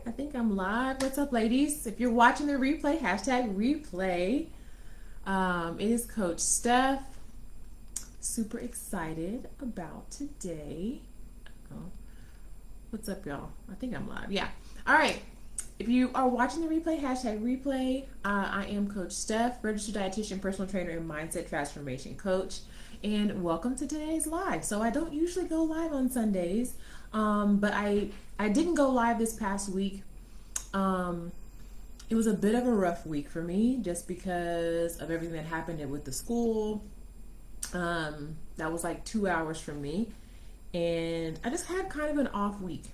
I think I'm live. What's up, ladies? If you're watching the replay, hashtag replay. It is Coach Steph. Super excited about today. Oh, what's up, y'all? I think I'm live. Yeah. All right. If you are watching the replay, hashtag replay. I am Coach Steph, registered dietitian, personal trainer, and mindset transformation coach. And welcome to today's live. So I don't usually go live on Sundays, but I didn't go live this past week. It was a bit of a rough week for me just because of everything that happened with the school. That was like 2 hours from me. And I just had kind of an off week,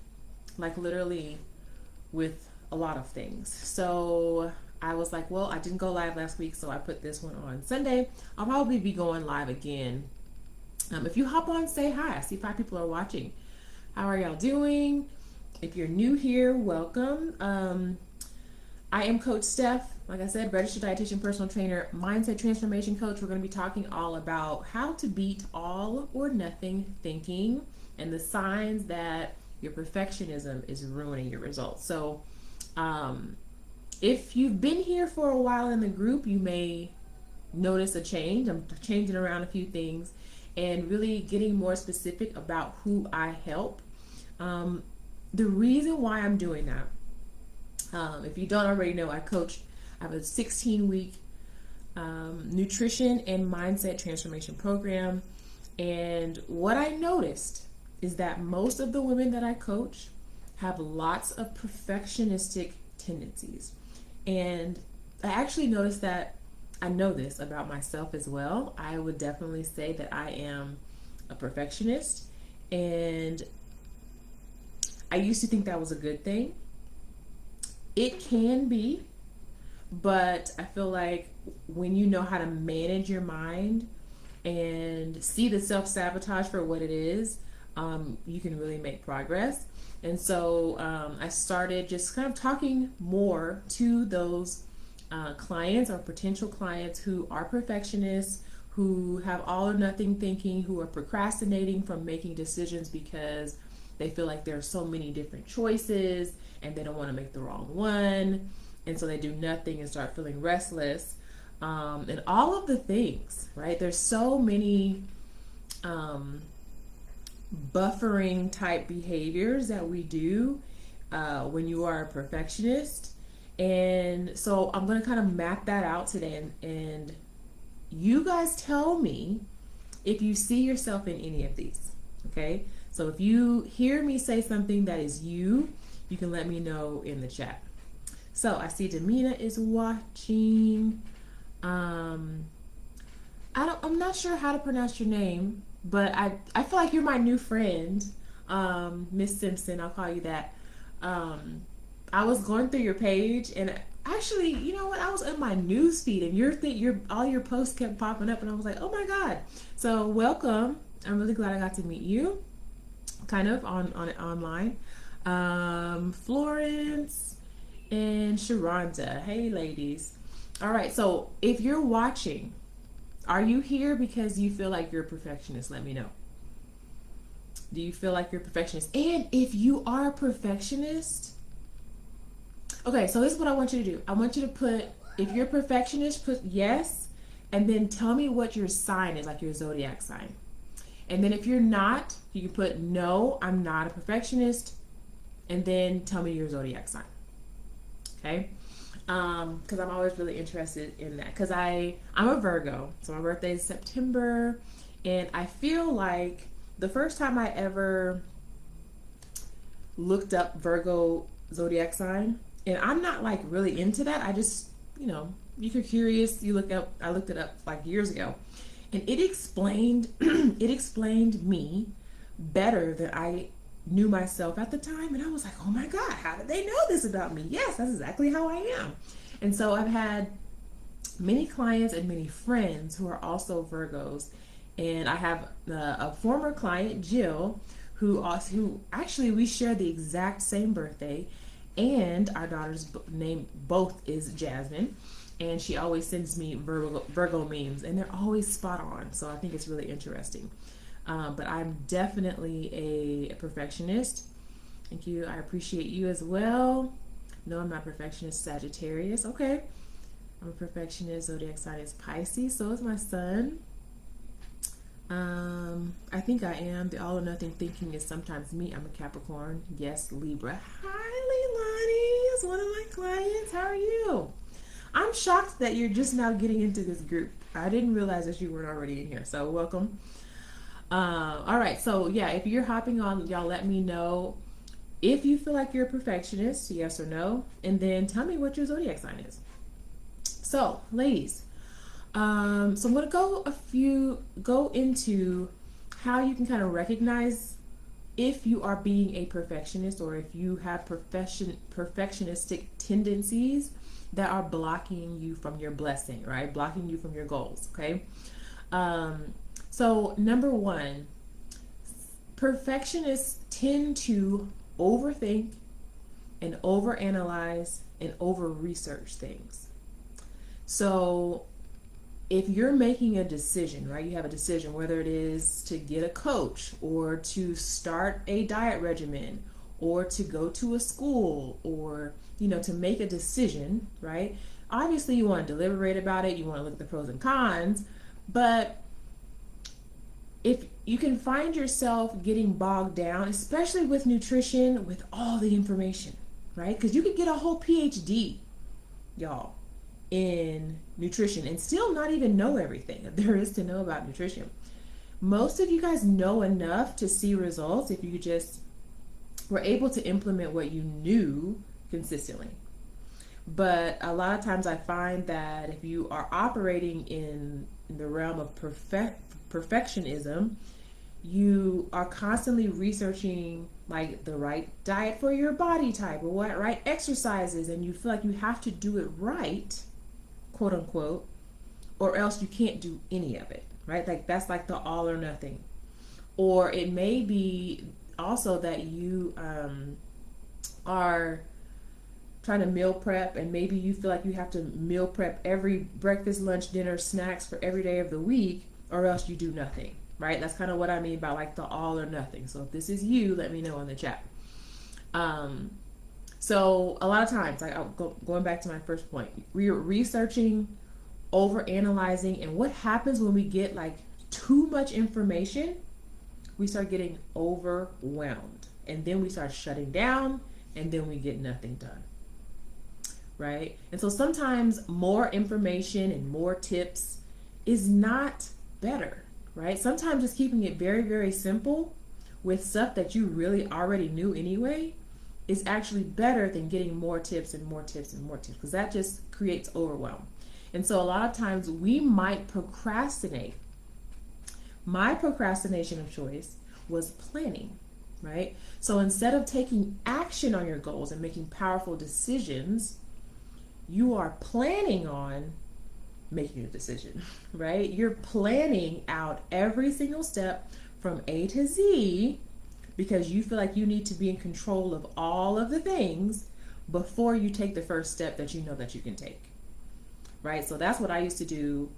like literally with a lot of things. So I was like, well, I didn't go live last week, so I put this one on Sunday. I'll probably be going live again. If you hop on, say hi. I see 5 people are watching. How are y'all doing? If you're new here, welcome. I am Coach Steph. Like I said, registered dietitian, personal trainer, mindset transformation coach. We're going to be talking all about how to beat all or nothing thinking and the signs that your perfectionism is ruining your results. So, if you've been here for a while in the group, you may notice a change. I'm changing around a few things and really getting more specific about who I help. The reason why I'm doing that, if you don't already know, I have a 16-week nutrition and mindset transformation program. And what I noticed is that most of the women that I coach have lots of perfectionistic tendencies. And I actually noticed that I know this about myself as well. I would definitely say that I am a perfectionist, and I used to think that was a good thing. It can be, but I feel like when you know how to manage your mind and see the self-sabotage for what it is, you can really make progress. And so I started just kind of talking more to those clients or potential clients who are perfectionists, who have all or nothing thinking, who are procrastinating from making decisions because they feel like there are so many different choices and they don't want to make the wrong one. And so they do nothing and start feeling restless. And all of the things, right? There's so many buffering type behaviors that we do when you are a perfectionist. And so I'm going to kind of map that out today, and you guys tell me if you see yourself in any of these. Okay, so if you hear me say something that is you can let me know in the chat. So I see Demina is watching. I'm not sure how to pronounce your name, but I feel like you're my new friend, Miss Simpson. I'll call you that. I was going through your page, and actually, you know what? I was in my news feed, and all your posts kept popping up, and I was like, oh my god! So welcome. I'm really glad I got to meet you, kind of on online. Florence and Sharonda. Hey, ladies. All right. So if you're watching, are you here because you feel like you're a perfectionist? Let me know. Do you feel like you're a perfectionist? And if you are a perfectionist, okay, so this is what I want you to do. I want you to put, if you're a perfectionist, put yes, and then tell me what your sign is, like your zodiac sign. And then if you're not, you can put no, I'm not a perfectionist, and then tell me your zodiac sign. Okay? Because I'm always really interested in that. Because I'm a Virgo, so my birthday is September, and I feel like the first time I ever looked up Virgo zodiac sign, and I'm not like really into that. I just, if you're curious, I looked it up like years ago, and it explained me better than I knew myself at the time. And I was like, oh my god, how did they know this about me? Yes, that's exactly how I am. And so I've had many clients and many friends who are also Virgos, and I have a former client, Jill, who actually we share the exact same birthday, and our daughter's name both is Jasmine, and she always sends me Virgo memes, and they're always spot on. So I think it's really interesting. But I'm definitely a perfectionist. Thank you. I appreciate you as well. No, I'm not perfectionist, Sagittarius. Okay. I'm a perfectionist, zodiac sign is Pisces. So is my son. I think I am. The all or nothing thinking is sometimes me. I'm a Capricorn. Yes, Libra. Hi, Leilani. It's one of my clients. How are you? I'm shocked that you're just now getting into this group. I didn't realize that you weren't already in here. So welcome. All right. So yeah, if you're hopping on, y'all let me know if you feel like you're a perfectionist, yes or no, and then tell me what your zodiac sign is. So, ladies, so I'm gonna go into how you can kind of recognize if you are being a perfectionist or if you have perfectionistic tendencies that are blocking you from your blessing, right? Blocking you from your goals, okay? So number one, perfectionists tend to overthink and overanalyze and over research things. So if you're making a decision, right, you have a decision, whether it is to get a coach or to start a diet regimen or to go to a school or, to make a decision, right? Obviously, you want to deliberate about it, you want to look at the pros and cons, but if you can find yourself getting bogged down, especially with nutrition, with all the information, right? Because you could get a whole PhD, y'all, in nutrition and still not even know everything that there is to know about nutrition. Most of you guys know enough to see results if you just were able to implement what you knew consistently. But a lot of times I find that if you are operating in the realm of perfectionism, you are constantly researching like the right diet for your body type or what right exercises, and you feel like you have to do it right, quote unquote, or else you can't do any of it, right? Like that's like the all or nothing. Or it may be also that you are trying to meal prep, and maybe you feel like you have to meal prep every breakfast, lunch, dinner, snacks for every day of the week, or else you do nothing, right? That's kind of what I mean by like the all or nothing. So if this is you, let me know in the chat. So a lot of times, like going back to my first point, we're researching, over analyzing, and what happens when we get like too much information? We start getting overwhelmed, and then we start shutting down, and then we get nothing done, right? And so sometimes more information and more tips is not better, right? Sometimes just keeping it very, very simple with stuff that you really already knew anyway is actually better than getting more tips and more tips and more tips, because that just creates overwhelm. And so a lot of times we might procrastinate. My procrastination of choice was planning, right? So instead of taking action on your goals and making powerful decisions, you are planning on making a decision, right? You're planning out every single step from A to Z because you feel like you need to be in control of all of the things before you take the first step that you know that you can take, right? So that's what I used to do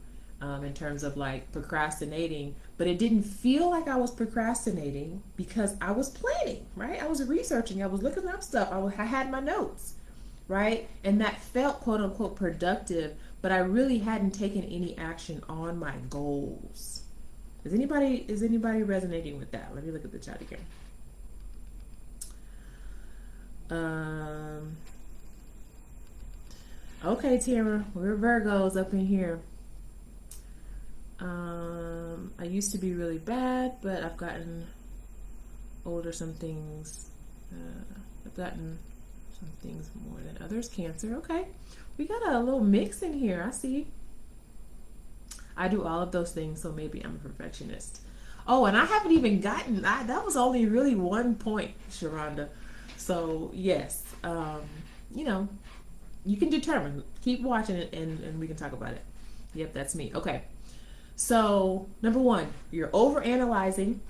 in terms of like procrastinating, but it didn't feel like I was procrastinating because I was planning, right? I was researching, I was looking up stuff, I had my notes, right? And that felt quote unquote productive, but I really hadn't taken any action on my goals. Is anybody resonating with that? Let me look at the chat again. Okay, Tamara, we're Virgos up in here. I used to be really bad, but I've gotten older. I've gotten some things more than others. Cancer, okay. We got a little mix in here, I see. I do all of those things, so maybe I'm a perfectionist. Oh, and I haven't even gotten, that was only really 1 point, Sharonda. So yes, you can determine. Keep watching it and we can talk about it. Yep, that's me. Okay. So number one, you're over analyzing,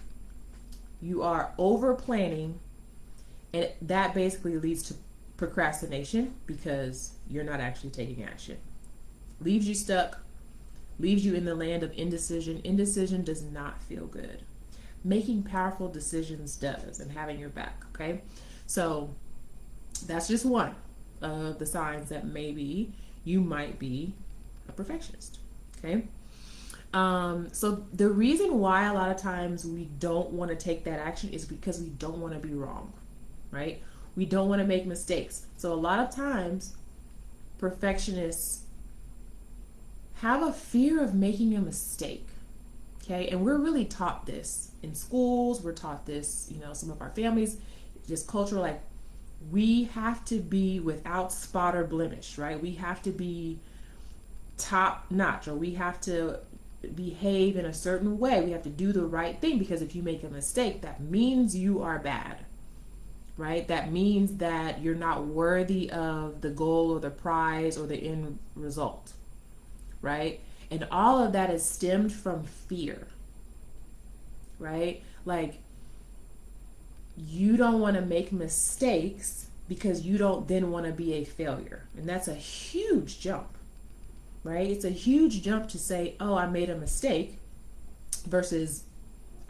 you are over planning, and that basically leads to procrastination because you're not actually taking action. Leaves you stuck, leaves you in the land of indecision. Indecision does not feel good. Making powerful decisions does, and having your back, okay? So that's just one of the signs that maybe you might be a perfectionist. Okay. So the reason why a lot of times we don't want to take that action is because we don't want to be wrong, right? We don't want to make mistakes. So a lot of times perfectionists have a fear of making a mistake. Okay, and we're really taught this in schools, we're taught this, some of our families, just cultural, like we have to be without spot or blemish, right? We have to be top notch, or we have to behave in a certain way. We have to do the right thing, because if you make a mistake, that means you are bad, right? That means that you're not worthy of the goal or the prize or the end result, right? And all of that is stemmed from fear, right? Like, you don't want to make mistakes because you don't then want to be a failure. And that's a huge jump, right? It's a huge jump to say, oh, I made a mistake versus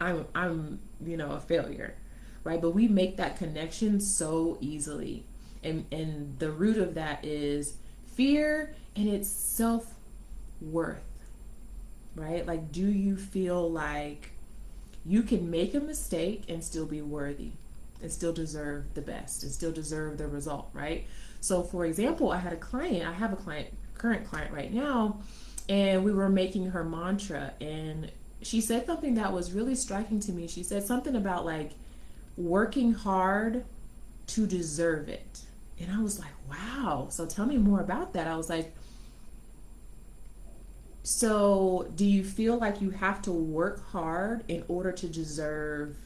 I'm a failure, right? But we make that connection so easily. And the root of that is fear, and it's self-worth, right? Like, do you feel like you can make a mistake and still be worthy and still deserve the best and still deserve the result, right? So for example, I have a current client right now, and we were making her mantra, and she said something that was really striking to me. She said something about like working hard to deserve it. And I was like, wow, so tell me more about that. I was like, so do you feel like you have to work hard in order to deserve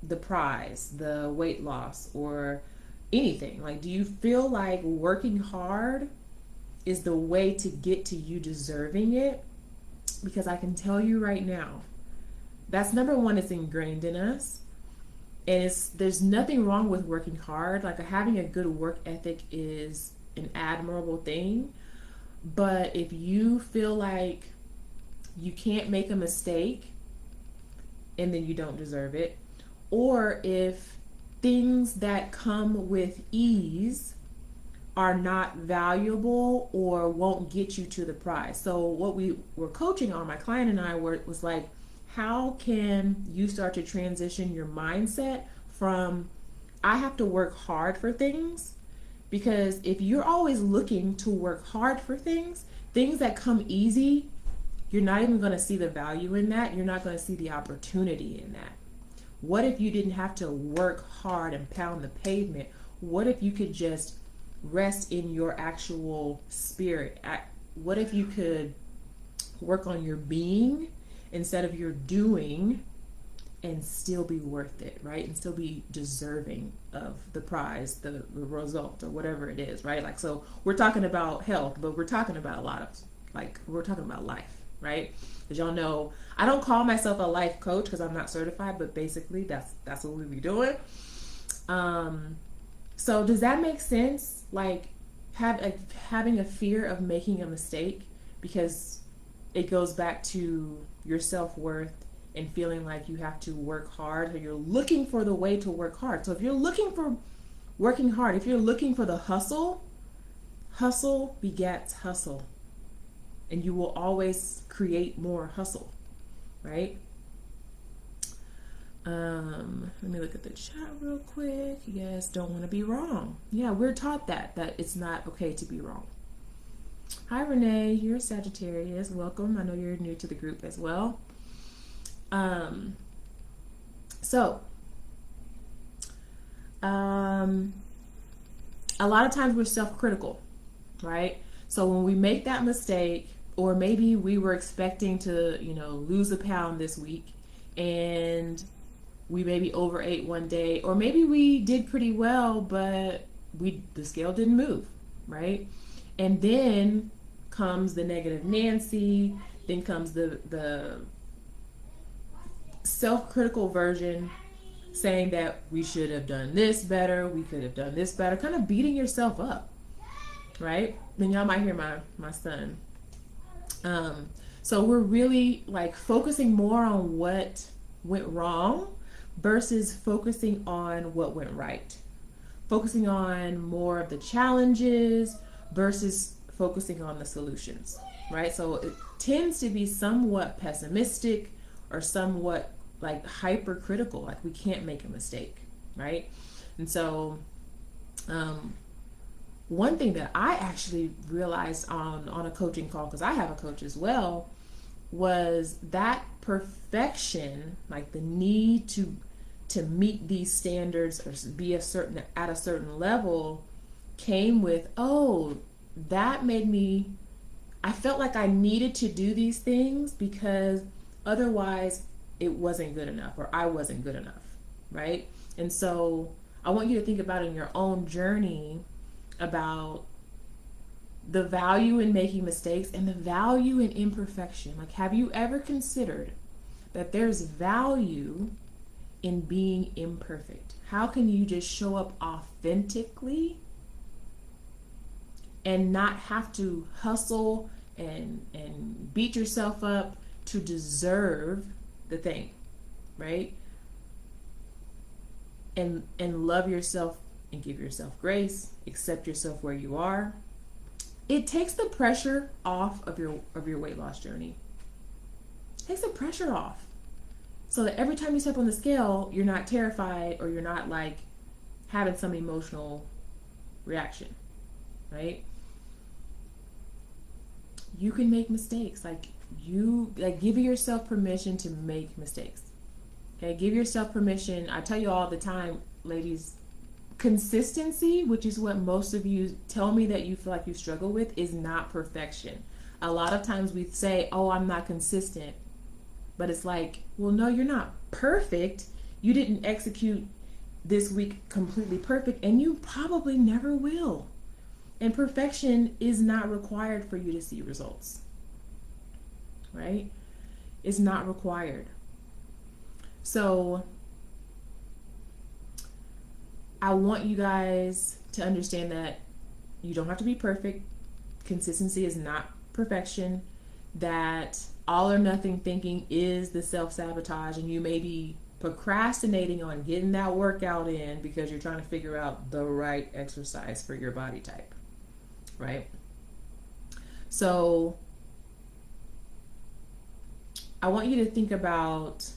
the prize, the weight loss, or anything? Like, do you feel like working hard is the way to get to you deserving it? Because I can tell you right now, that's number one, it's ingrained in us. And there's nothing wrong with working hard. Like, having a good work ethic is an admirable thing. But if you feel like you can't make a mistake and then you don't deserve it, or if things that come with ease are not valuable or won't get you to the prize. So what we were coaching on, my client and I, was like, how can you start to transition your mindset from I have to work hard for things? Because if you're always looking to work hard for things that come easy, you're not even going to see the value in that. You're not going to see the opportunity in that. What if you didn't have to work hard and pound the pavement? What if you could just rest in your actual spirit? What if you could work on your being instead of your doing, and still be worth it, right? And still be deserving of the prize, the result, or whatever it is, right? Like, so we're talking about health, but we're talking about a lot of, like, we're talking about life, right? As y'all know, I don't call myself a life coach because I'm not certified, but basically that's what we be doing. So does that make sense? Like, having a fear of making a mistake, because it goes back to your self-worth and feeling like you have to work hard, or you're looking for the way to work hard. So if you're looking for working hard, if you're looking for the hustle begets hustle, and you will always create more hustle, right? Let me look at the chat real quick. You guys don't want to be wrong. Yeah, we're taught that it's not okay to be wrong. Hi Renee, you're a Sagittarius. Welcome. I know you're new to the group as well. A lot of times we're self-critical, right? So when we make that mistake, or maybe we were expecting to, lose a pound this week, and we maybe overate one day, or maybe we did pretty well, but the scale didn't move, right? And then comes the negative Nancy, then comes the self-critical version saying that we should have done this better, we could have done this better, kind of beating yourself up, right? Then y'all might hear my son. So we're really like focusing more on what went wrong, versus focusing on what went right, focusing on more of the challenges versus focusing on the solutions, right? So it tends to be somewhat pessimistic or somewhat like hypercritical, like we can't make a mistake, right? And so one thing that I actually realized on a coaching call, because I have a coach as well, was that perfection, like the need to meet these standards or be at a certain level, came with, oh, that made me, I felt like I needed to do these things because otherwise it wasn't good enough or I wasn't good enough, right? And so I want you to think about in your own journey about the value in making mistakes and the value in imperfection. Like, have you ever considered that there's value in being imperfect? How can you just show up authentically and not have to hustle and beat yourself up to deserve the thing, right? And love yourself and give yourself grace, accept yourself where you are. It takes the pressure off of your weight loss journey. It takes the pressure off. So that every time you step on the scale, you're not terrified or you're not like having some emotional reaction, right? You can make mistakes. Give yourself permission to make mistakes. Okay, give yourself permission. I tell you all the time, ladies, consistency, which is what most of you tell me that you feel like you struggle with, is not perfection. A lot of times we say, oh, I'm not consistent. But it's like, well, no, you're not perfect. You didn't execute this week completely perfect, and you probably never will. And perfection is not required for you to see results, right? It's not required. So I want you guys to understand that you don't have to be perfect. Consistency is not perfection. That all or nothing thinking is the self-sabotage, and you may be procrastinating on getting that workout in because you're trying to figure out the right exercise for your body type, right? So I want you to think about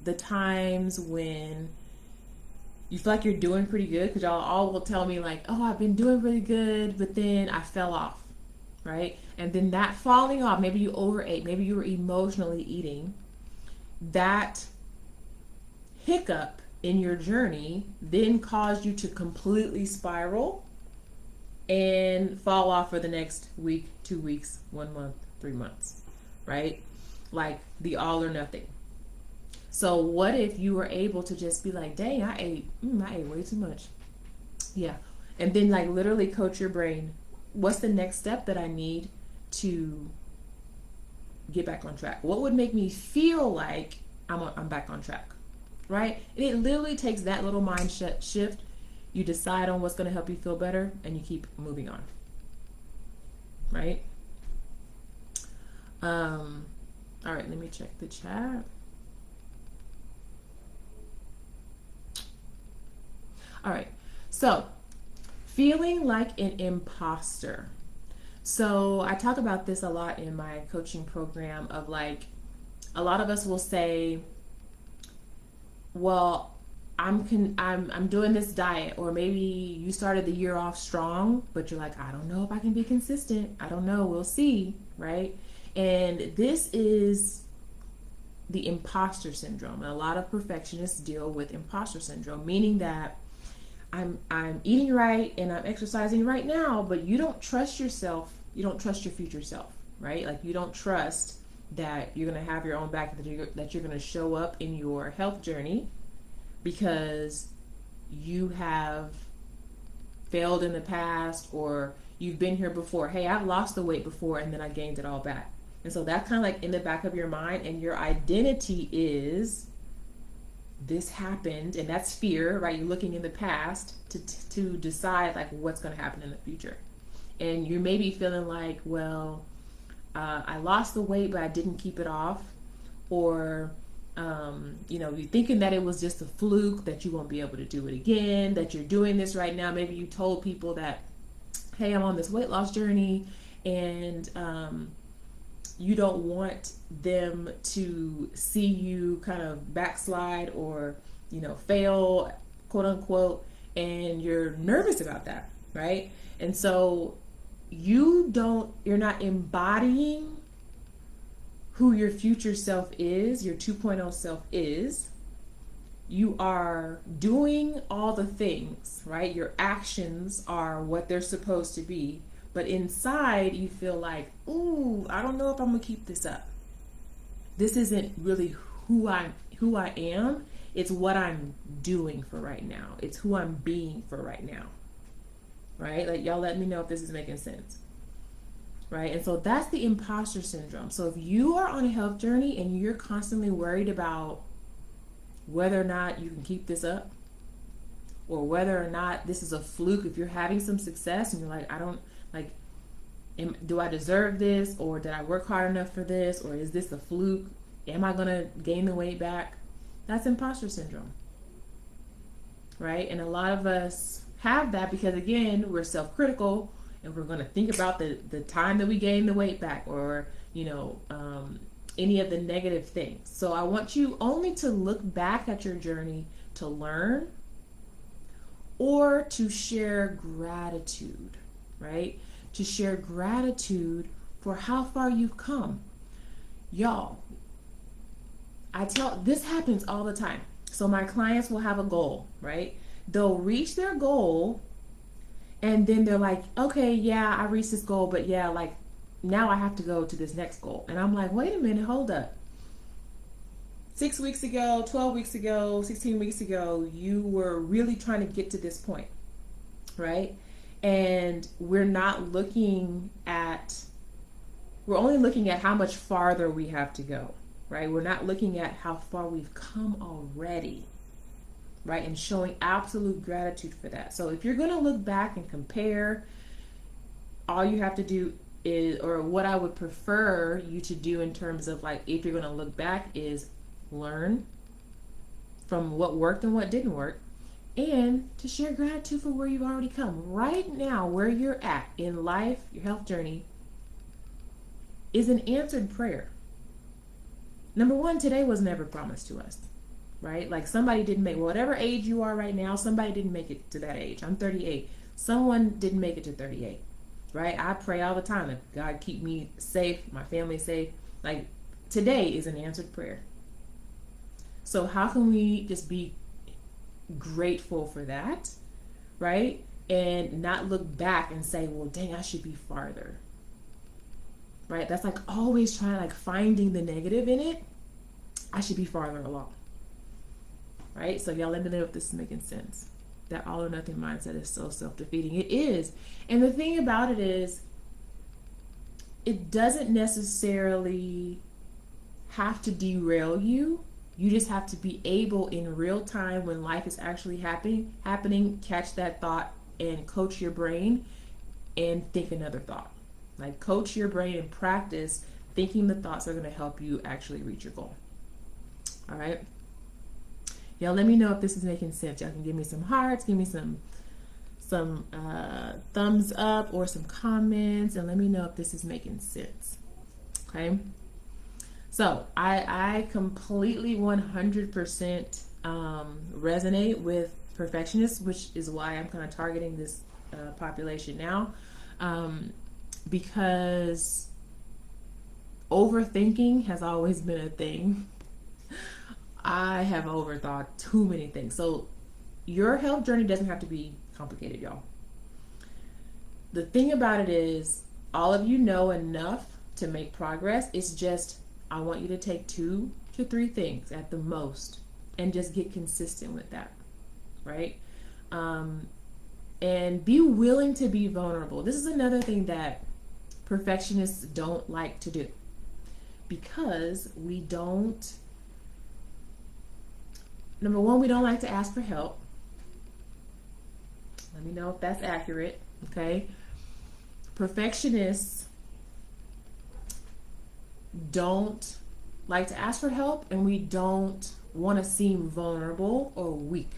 the times when you feel like you're doing pretty good, because y'all all will tell me like, oh, I've been doing really good, but then I fell off, right? And then that falling off, maybe you overate, maybe you were emotionally eating, that hiccup in your journey then caused you to completely spiral and fall off for the next week, 2 weeks, 1 month, 3 months, right? Like the all or nothing. So what if you were able to just be like, dang, I ate way too much. Yeah. And then like literally coach your brain. What's the next step that I need to get back on track? What would make me feel like I'm back on track, right? And it literally takes that little mind shift. You decide on what's going to help you feel better, and you keep moving on, right? All right, let me check the chat. All right, so feeling like an imposter. So I talk about this a lot in my coaching program of like, a lot of us will say, well, I'm doing this diet, or maybe you started the year off strong, but you're like, I don't know if I can be consistent. I don't know. We'll see, right? And this is the imposter syndrome. And a lot of perfectionists deal with imposter syndrome, meaning that I'm eating right and I'm exercising right now, but you don't trust yourself. You don't trust your future self, right? Like you don't trust that you're going to have your own back, that you're going to show up in your health journey, because you have failed in the past, or you've been here before. Hey, I've lost the weight before and then I gained it all back. And so that's kind of like in the back of your mind, and your identity is this happened, and that's fear, right? You're looking in the past to decide like what's going to happen in the future. And you may be feeling like, well, I lost the weight, but I didn't keep it off, or You're thinking that it was just a fluke, that you won't be able to do it again, that you're doing this right now. Maybe you told people that, hey, I'm on this weight loss journey, and you don't want them to see you kind of backslide or, fail, quote unquote, and you're nervous about that, right? And so you're not embodying who your future self is, your 2.0 self is. You are doing all the things, right? Your actions are what they're supposed to be. But inside, you feel like, ooh, I don't know if I'm gonna keep this up. This isn't really who I am. It's what I'm doing for right now. It's who I'm being for right now. Right? Like, y'all let me know if this is making sense. Right? And so that's the imposter syndrome. So if you are on a health journey and you're constantly worried about whether or not you can keep this up, or whether or not this is a fluke, if you're having some success and you're like, do I deserve this, or did I work hard enough for this, or is this a fluke? Am I gonna gain the weight back? That's imposter syndrome, right? And a lot of us have that because, again, we're self-critical, and we're going to think about the time that we gained the weight back, or any of the negative things. So I want you only to look back at your journey to learn, or to share gratitude, right? To share gratitude for how far you've come. Y'all, this happens all the time. So my clients will have a goal, right? They'll reach their goal, and then they're like, okay, yeah, I reached this goal, but yeah, like, now I have to go to this next goal. And I'm like, wait a minute, hold up. 6 weeks ago, 12 weeks ago, 16 weeks ago, you were really trying to get to this point, right? And we're only looking at how much farther we have to go, right? We're not looking at how far we've come already, right? And showing absolute gratitude for that. So if you're going to look back and compare, all you have to do is, or what I would prefer you to do in terms of, like, if you're going to look back, is learn from what worked and what didn't work, and to share gratitude for where you've already come. Right now, where you're at in life, your health journey, is an answered prayer. Number one, today was never promised to us, right? Like, somebody didn't make, whatever age you are right now, somebody didn't make it to that age. I'm 38. Someone didn't make it to 38, right? I pray all the time that God keep me safe, my family safe. Like, today is an answered prayer. So how can we just be grateful for that, right? And not look back and say, well, dang, I should be farther, right? That's like always trying, like, finding the negative in it. I should be farther along, right? So y'all let me know if this is making sense. That all or nothing mindset is so self-defeating. It is. And the thing about it is, it doesn't necessarily have to derail you. You just have to be able, in real time, when life is actually happening, catch that thought and coach your brain and think another thought. Like, coach your brain and practice thinking the thoughts that are going to help you actually reach your goal. All right? Y'all let me know if this is making sense. Y'all can give me some hearts, give me some thumbs up or some comments, and let me know if this is making sense. Okay? So I completely 100% resonate with perfectionists, which is why I'm kind of targeting this population now, because overthinking has always been a thing. I have overthought too many things. So your health journey doesn't have to be complicated, y'all. The thing about it is, all of you know enough to make progress. It's just, I want you to take 2 to 3 things at the most and just get consistent with that, right? And be willing to be vulnerable. This is another thing that perfectionists don't like to do, because we don't, number one, we don't like to ask for help. Let me know if that's accurate, okay? Perfectionists don't like to ask for help, and we don't want to seem vulnerable or weak,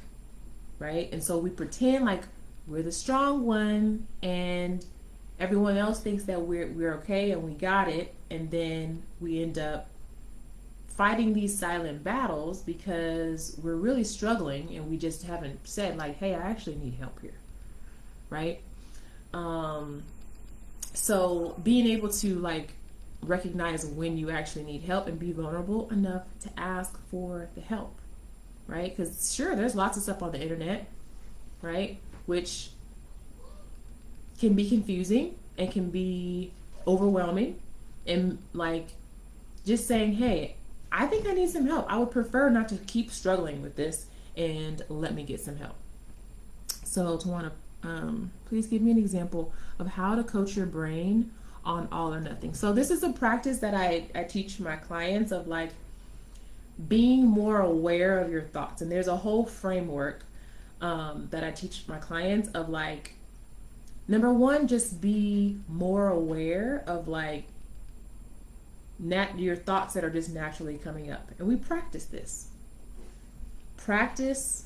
right? And so we pretend like we're the strong one, and everyone else thinks that we're okay and we got it, and then we end up fighting these silent battles because we're really struggling and we just haven't said like, hey, I actually need help here, right? um so being able to like recognize when you actually need help and be vulnerable enough to ask for the help, right? Because sure, there's lots of stuff on the internet, right, which can be confusing and can be overwhelming, and like just saying, hey, I think I need some help. I would prefer not to keep struggling with this, and let me get some help. So Tawana, please give me an example of how to coach your brain on all or nothing. So this is a practice that I teach my clients of like being more aware of your thoughts. And there's a whole framework that I teach my clients of like, number one, just be more aware of like your thoughts that are just naturally coming up. And we practice this. Practice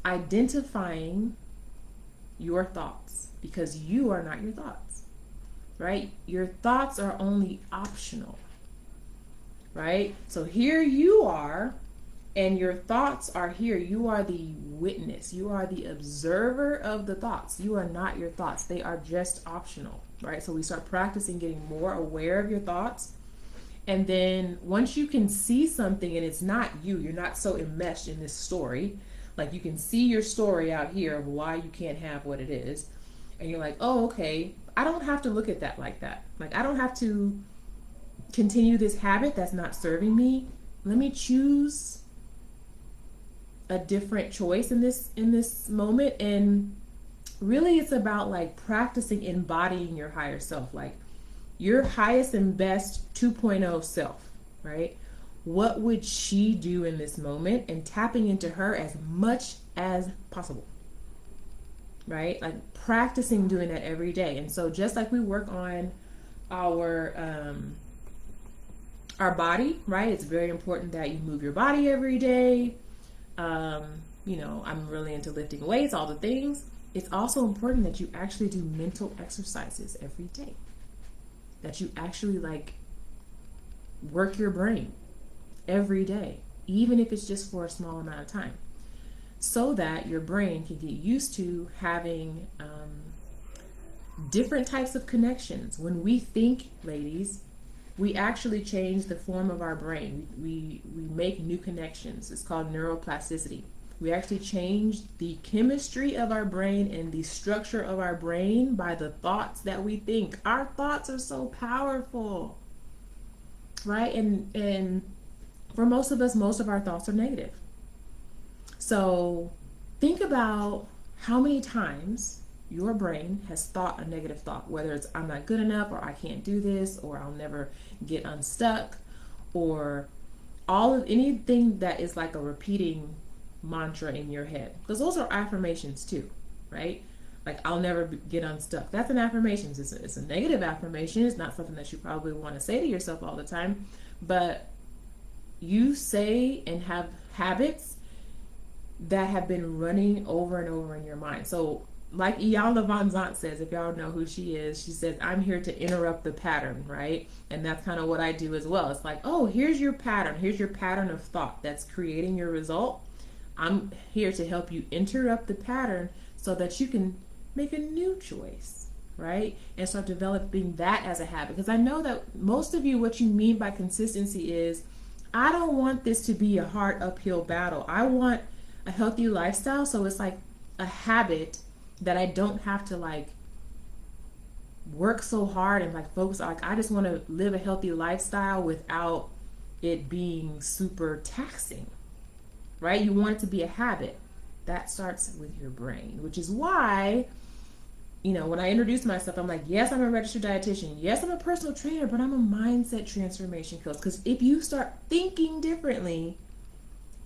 identifying your thoughts, because you are not your thoughts, right? Your thoughts are only optional, right? So here you are, and your thoughts are here. You are the witness. You are the observer of the thoughts. You are not your thoughts. They are just optional, right? So we start practicing getting more aware of your thoughts. And then once you can see something and it's not you, you're not so enmeshed in this story. Like you can see your story out here of why you can't have what it is. And you're like, oh, okay, I don't have to look at that like that. Like I don't have to continue this habit that's not serving me. Let me choose a different choice in this moment. And really it's about like practicing embodying your higher self, like your highest and best 2.0 self, right? What would she do in this moment, and tapping into her as much as possible, right? Like practicing doing that every day. And so just like we work on our body, right? It's very important that you move your body every day. I'm really into lifting weights, all the things. It's also important that you actually do mental exercises every day, that you actually like work your brain every day, even if it's just for a small amount of time, so that your brain can get used to having different types of connections. When we think, ladies, we actually change the form of our brain. We make new connections. It's called neuroplasticity. We actually change the chemistry of our brain and the structure of our brain by the thoughts that we think. Our thoughts are so powerful, right? And for most of us, most of our thoughts are negative. So think about how many times your brain has thought a negative thought, whether it's I'm not good enough, or I can't do this, or I'll never get unstuck, or all of anything that is like a repeating mantra in your head, because those are affirmations too, right? Like I'll never get unstuck. That's an affirmation. It's a negative affirmation. It's not something that you probably want to say to yourself all the time, but you say and have habits that have been running over and over in your mind. So like Iyanla Vanzant says, if y'all know who she is, she says, I'm here to interrupt the pattern, right? And that's kind of what I do as well. It's like, oh, here's your pattern. Here's your pattern of thought that's creating your result. I'm here to help you interrupt the pattern so that you can make a new choice, right? And start developing that as a habit. Because I know that most of you, what you mean by consistency is, I don't want this to be a hard uphill battle. I want a healthy lifestyle. So it's like a habit that I don't have to like work so hard and like focus on. Like I just want to live a healthy lifestyle without it being super taxing, right? You want it to be a habit. That starts with your brain, which is why, when I introduce myself, I'm like, yes, I'm a registered dietitian. Yes, I'm a personal trainer, but I'm a mindset transformation coach. Because if you start thinking differently,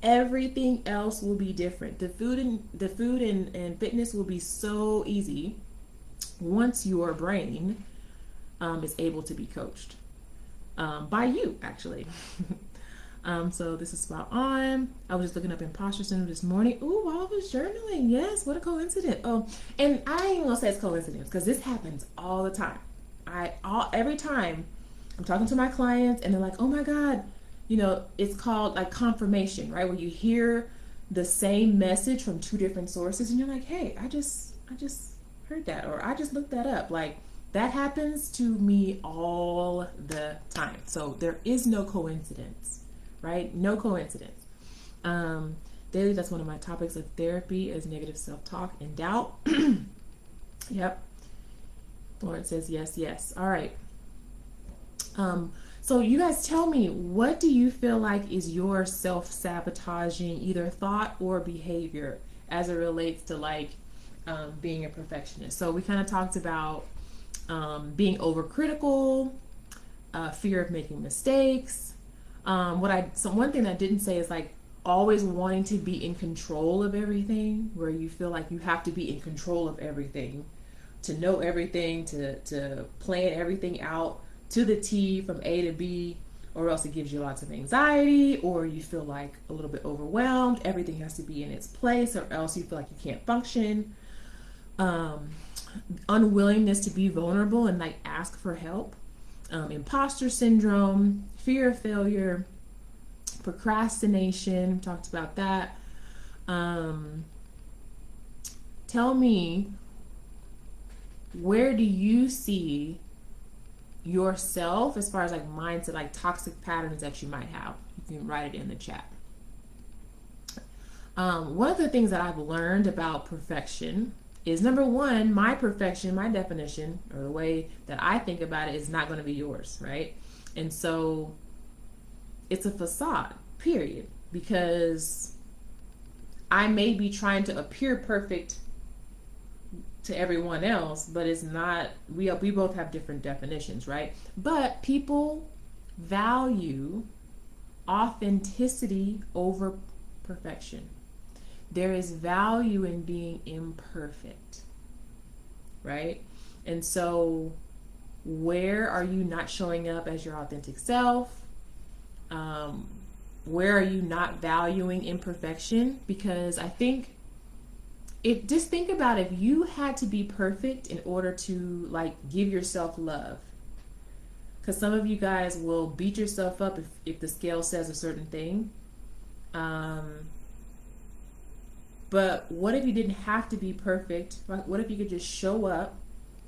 everything else will be different. The food and fitness will be so easy once your brain is able to be coached, by you, actually. So this is spot on. I was just looking up imposter syndrome this morning. Ooh, while I was journaling. Yes, what a coincidence. Oh, and I ain't gonna say it's coincidence because this happens all the time. Every time I'm talking to my clients and they're like, oh my God, it's called like confirmation, right? Where you hear the same message from two different sources and you're like, hey, I just heard that, or I just looked that up. Like, that happens to me all the time. So there is no coincidence, right? No coincidence. Daily, that's one of my topics of therapy, is negative self-talk and doubt. Yep. Lauren says yes, yes. All right. So you guys tell me, what do you feel like is your self-sabotaging either thought or behavior as it relates to like being a perfectionist? So we kind of talked about being overcritical, fear of making mistakes. So one thing I didn't say is like always wanting to be in control of everything, where you feel like you have to be in control of everything, to know everything, to plan everything out to the T from A to B, or else it gives you lots of anxiety, or you feel like a little bit overwhelmed. Everything has to be in its place, or else you feel like you can't function. Unwillingness to be vulnerable and like ask for help. Imposter syndrome, fear of failure, procrastination. Talked about that. Tell me, where do you see yourself as far as like mindset, like toxic patterns that you might have? You can write it in the chat. One of the things that I've learned about perfection is, number one, my perfection, my definition, or the way that I think about it, is not going to be yours, right? And so it's a facade, period, because I may be trying to appear perfect to everyone else, but it's not. We both have different definitions, right? But people value authenticity over perfection. There is value in being imperfect, right? And so where are you not showing up as your authentic self? Where are you not valuing imperfection? Because I think, just think about, if you had to be perfect in order to like give yourself love, because some of you guys will beat yourself up if the scale says a certain thing. But what if you didn't have to be perfect? What if you could just show up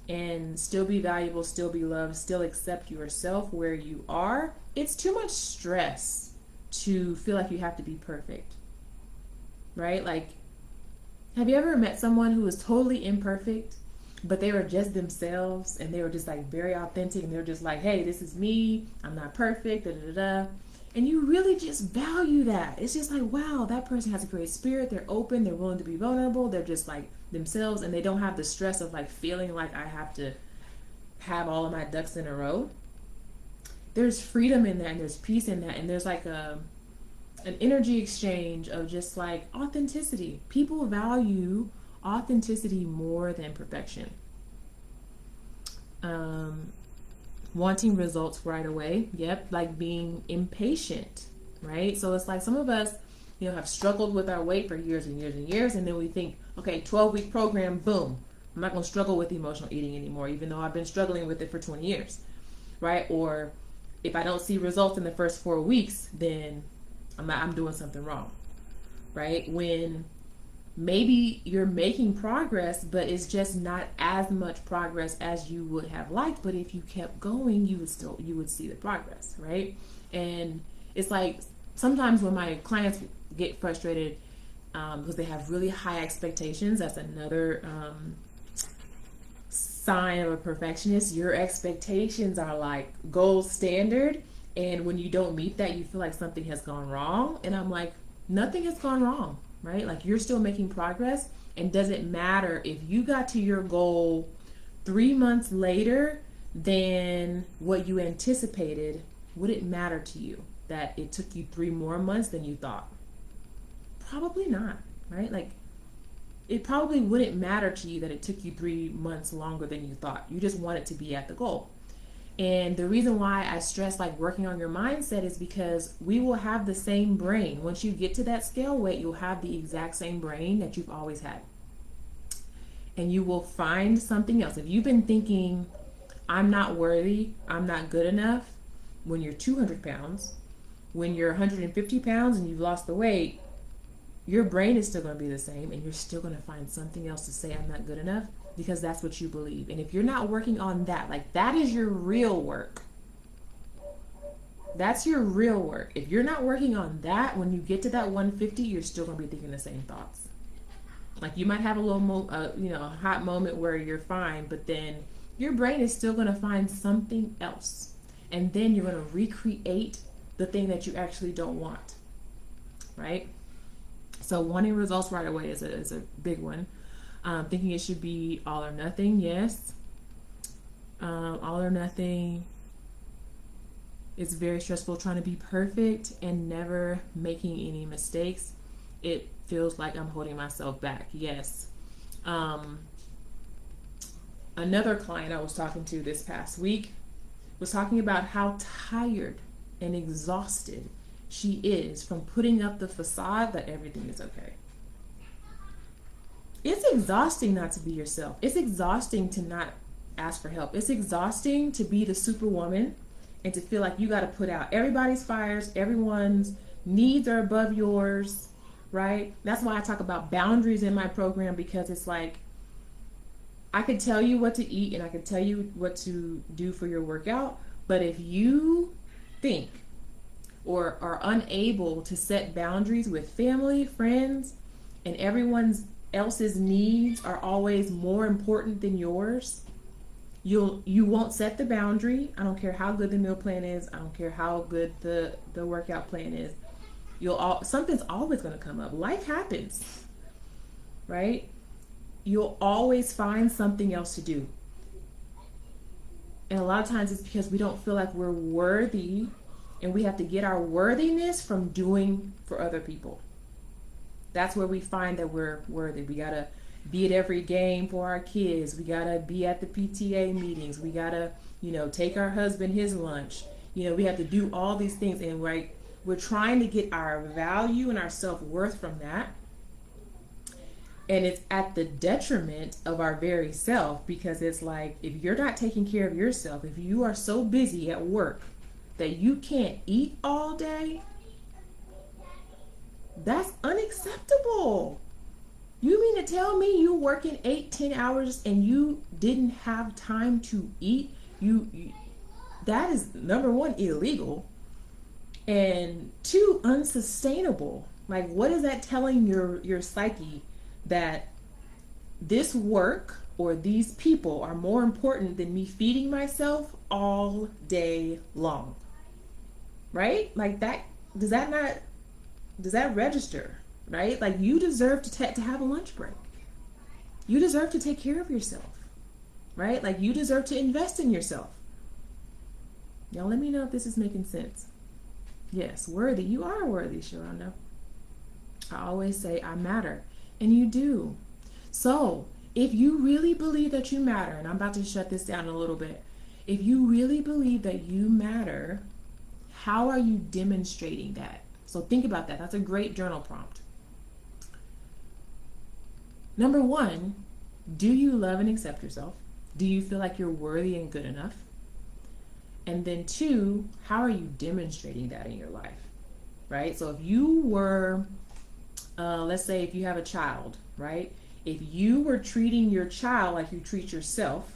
and still be valuable, still be loved, still accept yourself where you are? It's too much stress to feel like you have to be perfect, right? Like, have you ever met someone who was totally imperfect, but they were just themselves, and they were just like very authentic, and they were just like, hey, this is me, I'm not perfect, da da da. And you really just value that. It's just like, wow, that person has a great spirit. They're open. They're willing to be vulnerable. They're just like themselves, and they don't have the stress of like feeling like I have to have all of my ducks in a row. There's freedom in that, and there's peace in that, and there's like an energy exchange of just like authenticity. People value authenticity more than perfection. Wanting results right away. Yep, like being impatient, right? So it's like some of us, have struggled with our weight for years and years and years, and then we think, okay, 12-week program, boom, I'm not going to struggle with emotional eating anymore, even though I've been struggling with it for 20 years, right? Or if I don't see results in the first 4 weeks, then I'm doing something wrong, right? When maybe you're making progress, but it's just not as much progress as you would have liked. But if you kept going, you would see the progress, right? And it's like sometimes when my clients get frustrated because they have really high expectations, that's another sign of a perfectionist. Your expectations are like gold standard, and when you don't meet that, you feel like something has gone wrong. And I'm like, nothing has gone wrong, right? Like, you're still making progress, and does it matter if you got to your goal 3 months later than what you anticipated? Would it matter to you that it took you 3 more months than you thought? Probably not, right? Like, it probably wouldn't matter to you that it took you 3 months longer than you thought. You just want it to be at the goal. And the reason why I stress like working on your mindset is because we will have the same brain. Once you get to that scale weight, you'll have the exact same brain that you've always had. And you will find something else. If you've been thinking, I'm not worthy, I'm not good enough, when you're 200 pounds, when you're 150 pounds and you've lost the weight, your brain is still going to be the same, and you're still going to find something else to say, I'm not good enough, because that's what you believe. And if you're not working on that, like that is your real work. That's your real work. If you're not working on that, when you get to that 150, you're still going to be thinking the same thoughts. Like you might have a little, a hot moment where you're fine, but then your brain is still going to find something else. And then you're going to recreate the thing that you actually don't want, right? So wanting results right away is a big one. Thinking it should be all or nothing, yes. All or nothing. It's very stressful trying to be perfect and never making any mistakes. It feels like I'm holding myself back, yes. Another client I was talking to this past week was talking about how tired and exhausted she is from putting up the facade that everything is okay. It's exhausting not to be yourself. It's exhausting to not ask for help. It's exhausting to be the superwoman and to feel like you got to put out everybody's fires, everyone's needs are above yours, right? That's why I talk about boundaries in my program, because it's like I could tell you what to eat and I could tell you what to do for your workout, but if you think or are unable to set boundaries with family, friends, and everyone else's needs are always more important than yours, you won't set the boundary. I don't care how good the meal plan is. I don't care how good the workout plan is. Something's always going to come up. Life happens, right? You'll always find something else to do. And a lot of times it's because we don't feel like we're worthy, and we have to get our worthiness from doing for other people. That's where we find that we're worthy. We gotta be at every game for our kids. We gotta be at the PTA meetings. We gotta, take our husband his lunch. We have to do all these things, and we're trying to get our value and our self-worth from that. And it's at the detriment of our very self, because it's like, if you're not taking care of yourself, if you are so busy at work that you can't eat all day, that's unacceptable. You mean to tell me you working 8-10 hours and you didn't have time to eat? That is, number one, illegal, and two, unsustainable. Like, what is that telling your psyche? That this work or these people are more important than me feeding myself all day long, right? Like that, does that register, right? Like, you deserve to have a lunch break. You deserve to take care of yourself, right? Like, you deserve to invest in yourself. Y'all let me know if this is making sense. Yes, worthy. You are worthy, Sharonda. I always say I matter, and you do. So if you really believe that you matter, and I'm about to shut this down a little bit. If you really believe that you matter, how are you demonstrating that? So think about that. That's a great journal prompt. Number one, do you love and accept yourself? Do you feel like you're worthy and good enough? And then two, how are you demonstrating that in your life, right? So if you were, let's say if you have a child, right? If you were treating your child like you treat yourself,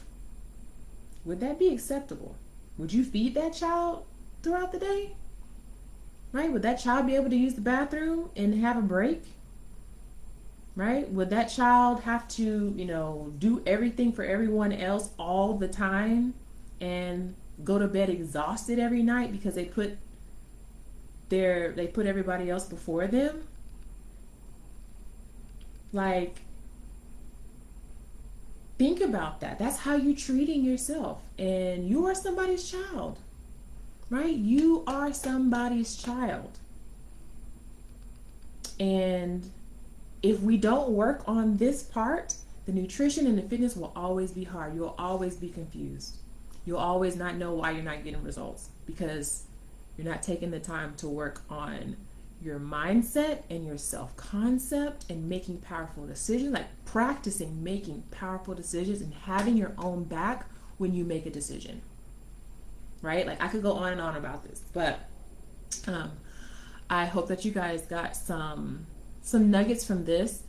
would that be acceptable? Would you feed that child throughout the day? Right? Would that child be able to use the bathroom and have a break? Right? Would that child have to, do everything for everyone else all the time and go to bed exhausted every night because they put everybody else before them? Like, think about that. That's how you're treating yourself. And you are somebody's child, right? You are somebody's child. And if we don't work on this part, the nutrition and the fitness will always be hard. You'll always be confused. You'll always not know why you're not getting results, because you're not taking the time to work on your mindset and your self-concept and making powerful decisions, like practicing making powerful decisions and having your own back when you make a decision, right? Like I could go on and on about this, but I hope that you guys got some nuggets from this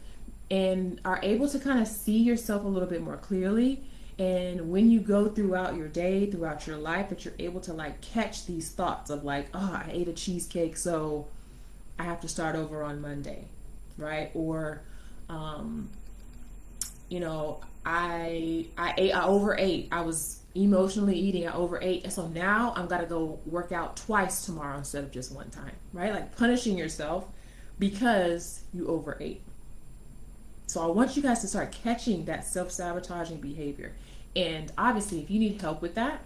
and are able to kind of see yourself a little bit more clearly. And when you go throughout your day, throughout your life, that you're able to like catch these thoughts of like, oh, I ate a cheesecake, so I have to start over on Monday, right? Or, you know, I overate. I was emotionally eating. I overate, and so now I'm gotta go work out twice tomorrow instead of just one time, right? Like punishing yourself because you overate. So I want you guys to start catching that self-sabotaging behavior. And obviously, if you need help with that,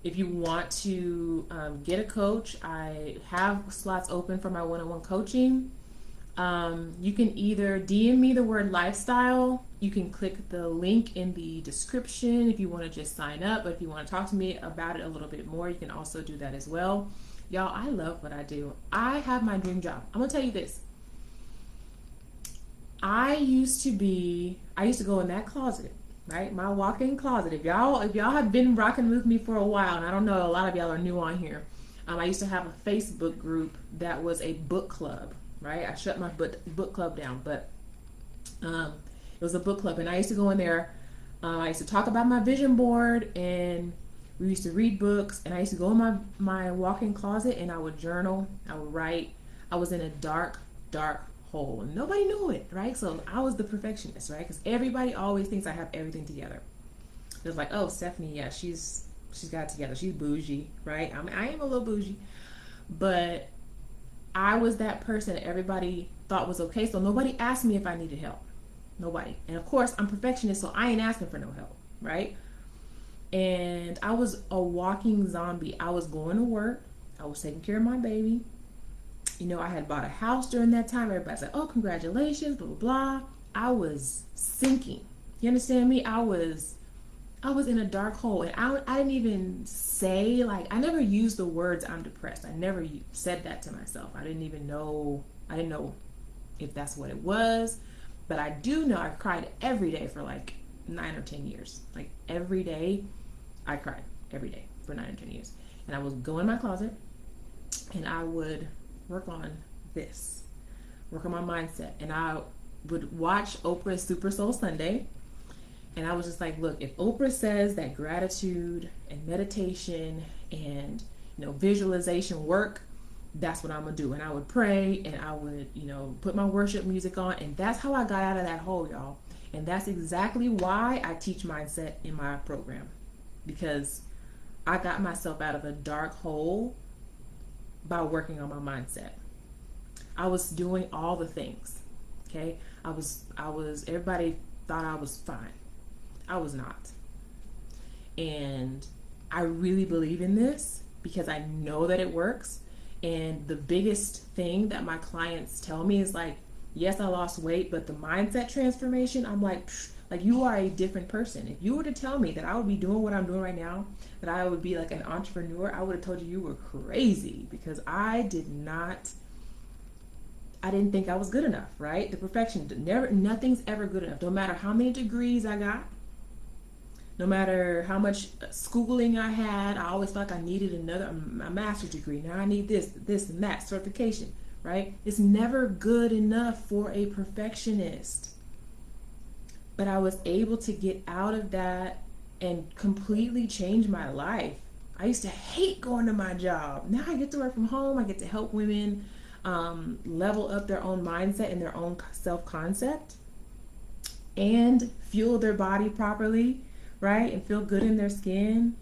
if you want to get a coach, I have slots open for my one-on-one coaching. You can either DM me the word lifestyle. You can click the link in the description if you want to just sign up. But if you want to talk to me about it a little bit more, you can also do that as well. Y'all, I love what I do. I have my dream job. I'm going to tell you this. I used to go in that closet, right? My walk-in closet. If y'all have been rocking with me for a while, and I don't know, a lot of y'all are new on here. I used to have a Facebook group that was a book club, right? I shut my book club down, but it was a book club, and I used to go in there. I used to talk about my vision board, and we used to read books, and I used to go in my walk-in closet, and I would journal, I would write. I was in a dark hole, and nobody knew it, right? So I was the perfectionist, right? Because everybody always thinks I have everything together. It was like, oh, Stephanie, yeah, she's got it together. She's bougie, right? I am a little bougie, but I was that person that everybody thought was okay. So nobody asked me if I needed help. Nobody. And of course, I'm perfectionist, so I ain't asking for no help, right? And I was a walking zombie. I was going to work. I was taking care of my baby. You know, I had bought a house during that time. Everybody said, oh, congratulations, blah, blah, blah. I was sinking. You understand me? I was in a dark hole. And I didn't even say, like, I never used the words I'm depressed. I never said that to myself. I didn't know if that's what it was. But I do know I cried every day for like 9 or 10 years. Like every day, I cried every day for 9 or 10 years. And I would go in my closet and I would work on my mindset. And I would watch Oprah's Super Soul Sunday. And I was just like, look, if Oprah says that gratitude and meditation and, visualization work, that's what I'm gonna do. And I would pray and I would, put my worship music on. And that's how I got out of that hole, y'all. And that's exactly why I teach mindset in my program, because I got myself out of a dark hole by working on my mindset. I was doing all the things, okay? Everybody thought I was fine. I was not. And I really believe in this because I know that it works. And the biggest thing that my clients tell me is like, yes, I lost weight, but the mindset transformation, I'm like you are a different person. If you were to tell me that I would be doing what I'm doing right now, that I would be like an entrepreneur, I would have told you were crazy, because I didn't think I was good enough, right? The perfection, nothing's ever good enough. No matter how many degrees I got, no matter how much schooling I had, I always felt like I needed a master's degree. Now I need this and that certification, right? It's never good enough for a perfectionist. But I was able to get out of that and completely change my life. I used to hate going to my job. Now I get to work from home. I get to help women level up their own mindset and their own self-concept and fuel their body properly, right? And feel good in their skin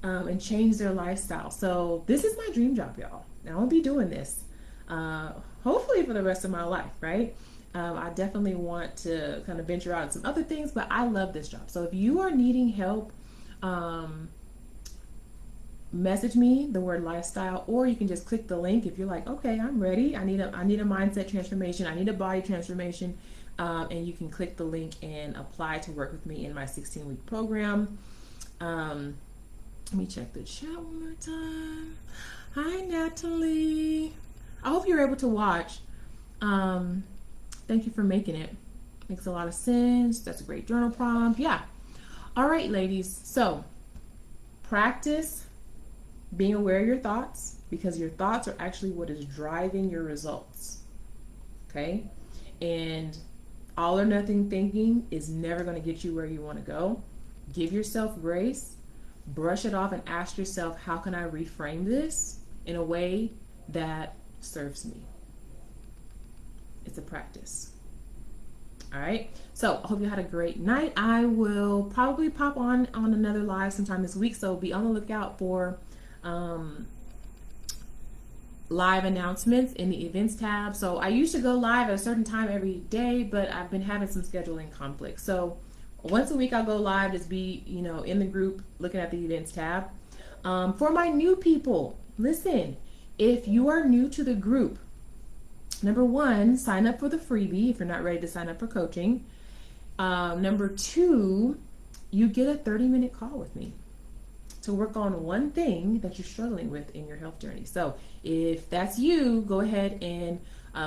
and change their lifestyle. So this is my dream job, y'all. Now I'll be doing this hopefully for the rest of my life, right? I definitely want to kind of venture out in some other things, but I love this job. So if you are needing help, message me the word lifestyle, or you can just click the link if you're like, okay, I'm ready. I need a mindset transformation. I need a body transformation. and you can click the link and apply to work with me in my 16-week program. Let me check the chat one more time. Hi, Natalie. I hope you're able to watch. Thank you for making it. Makes a lot of sense. That's a great journal prompt. Yeah. All right, ladies. So practice being aware of your thoughts, because your thoughts are actually what is driving your results. Okay? And all or nothing thinking is never going to get you where you want to go. Give yourself grace, brush it off, and ask yourself, how can I reframe this in a way that serves me? It's a practice. All right. So I hope you had a great night. I will probably pop on another live sometime this week. So be on the lookout for live announcements in the events tab. So I used to go live at a certain time every day, but I've been having some scheduling conflicts. So once a week I'll go live, just be, in the group looking at the events tab. For my new people, listen, if you are new to the group, number one, sign up for the freebie if you're not ready to sign up for coaching. Number two, you get a 30-minute call with me to work on one thing that you're struggling with in your health journey. So if that's you, go ahead and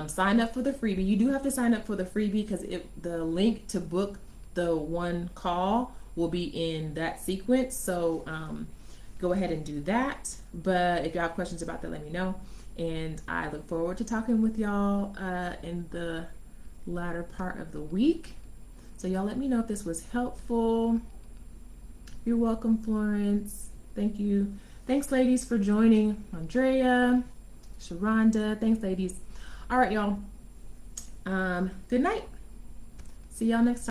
sign up for the freebie. You do have to sign up for the freebie because the link to book the one call will be in that sequence. So go ahead and do that. But if you have questions about that, let me know. And I look forward to talking with y'all in the latter part of the week. So y'all let me know if this was helpful. You're welcome, Florence. Thank you. Thanks, ladies, for joining. Andrea, Sharonda. Thanks, ladies. All right, y'all. Good night. See y'all next time.